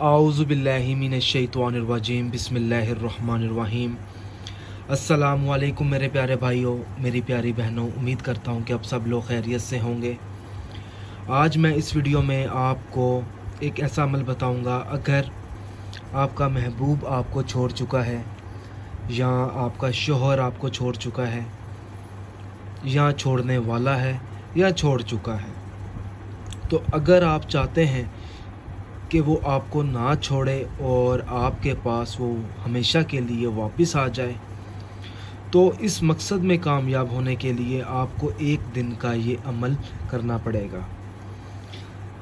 आऊज़ु बिल्लाहि मिनश्शैतानिर्रजीम बिस्मिल्लाहिर्रहमानिर्रहीम। अस्सलामु अलैकुम मेरे प्यारे भाइयों, मेरी प्यारी बहनों, उम्मीद करता हूँ कि आप सब लोग खैरियत से होंगे। आज मैं इस वीडियो में आपको एक ऐसा अमल बताऊँगा, अगर आपका महबूब आपको छोड़ चुका है या आपका शोहर आपको छोड़ चुका है या छोड़ने वाला है या छोड़ चुका है, तो अगर आप चाहते हैं कि वो आपको ना छोड़े और आपके पास वो हमेशा के लिए वापस आ जाए, तो इस मकसद में कामयाब होने के लिए आपको एक दिन का ये अमल करना पड़ेगा।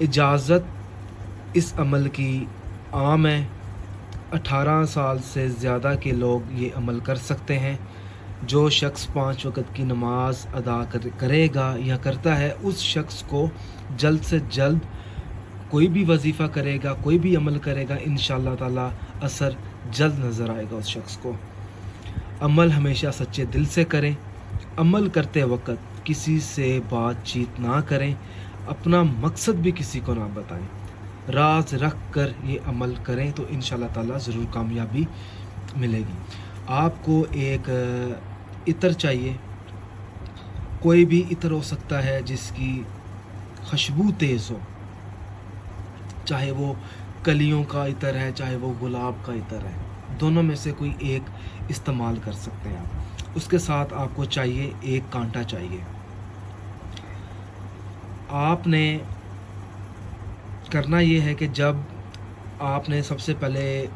इजाज़त इस अमल की आम है, 18 साल से ज़्यादा के लोग ये अमल कर सकते हैं। जो शख्स 5 वक़्त की नमाज अदा करेगा या करता है, उस शख्स को जल्द से जल्द कोई भी वजीफ़ा करेगा, कोई भी अमल करेगा, इंशाअल्लाह ताला असर जल्द नज़र आएगा उस शख्स को। अमल हमेशा सच्चे दिल से करें। अमल करते वक्त किसी से बातचीत ना करें, अपना मकसद भी किसी को ना बताएं, राज रख कर ये अमल करें तो इंशाअल्लाह ताला ज़रूर कामयाबी मिलेगी। आपको एक इत्र चाहिए, कोई भी इत्र हो सकता है जिसकी खुशबू तेज़ हो, चाहे वो कलियों का इत्र है, चाहे वो गुलाब का इत्र है, दोनों में से कोई एक इस्तेमाल कर सकते हैं आप। उसके साथ आपको चाहिए एक कांटा चाहिए। आपने करना ये है कि जब आपने सबसे पहले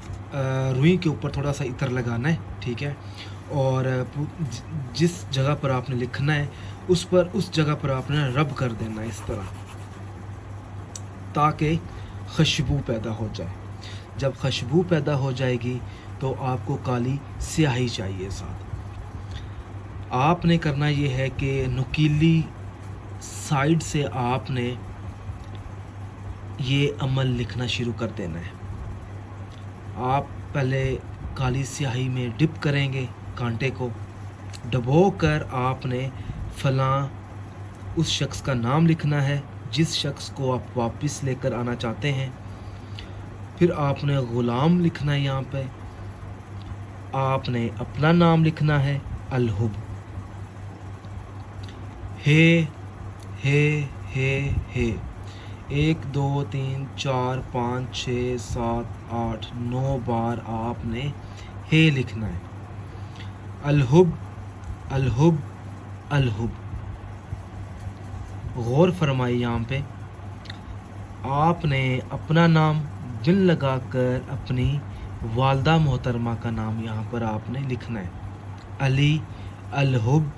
रुई के ऊपर थोड़ा सा इत्र लगाना है, ठीक है, और जिस जगह पर आपने लिखना है उस जगह पर आपने रब कर देना है इस तरह, ताकि खुशबू पैदा हो जाए। जब खुशबू पैदा हो जाएगी तो आपको काली स्याही चाहिए साथ। आपने करना ये है कि नुकीली साइड से आपने ये अमल लिखना शुरू कर देना है। आप पहले काली स्याही में डिप करेंगे, कांटे को डबो कर आपने फलां उस शख्स का नाम लिखना है जिस शख्स को आप वापस लेकर आना चाहते हैं। फिर आपने ग़ुलाम लिखना है, यहाँ पे आपने अपना नाम लिखना है, अलहुब, हे हे हे हे, 1 2 3 4 5 6 7 8 9 बार आपने हे लिखना है। अलहुब अलहुब अलहुब। गौर फरमाइए, यहाँ पे आपने अपना नाम दिल लगाकर अपनी वालदा मोहतरमा का नाम यहाँ पर आपने लिखना है। अली अलहुब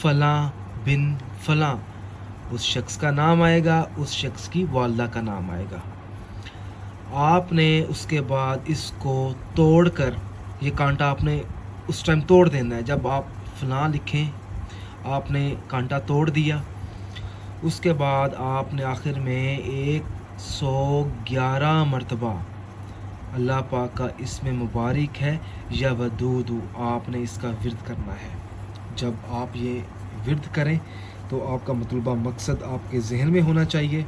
फ़लाँ बिन फ़लाँ, उस शख्स का नाम आएगा, उस शख्स की वालदा का नाम आएगा। आपने उसके बाद इसको तोड़कर, ये कांटा आपने उस टाइम तोड़ देना है जब आप फ़लाँ लिखें। आपने कांटा तोड़ दिया, उसके बाद आपने आखिर में 111 मरतबा अल्लाह पाक का इसमें मुबारक है या वदूदू, आपने इसका विर्द करना है। जब आप ये विर्द करें तो आपका मतलूबा मकसद आपके जहन में होना चाहिए।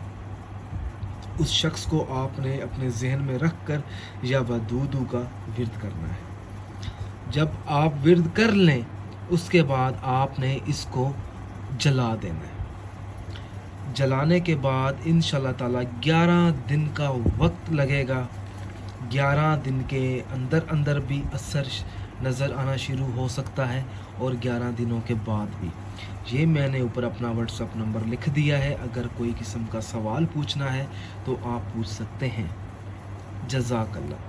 उस शख्स को आपने अपने जहन में रख कर या वदूदू का विर्द करना है। जब आप विर्द कर लें, उसके बाद आपने इसको जला देना है। जलाने के बाद इंशाअल्लाह ताला 11 दिन का वक्त लगेगा। 11 दिन के अंदर अंदर भी असर नज़र आना शुरू हो सकता है और 11 दिनों के बाद भी। ये मैंने ऊपर अपना व्हाट्सअप नंबर लिख दिया है, अगर कोई किस्म का सवाल पूछना है तो आप पूछ सकते हैं। जज़ाकल्लाह।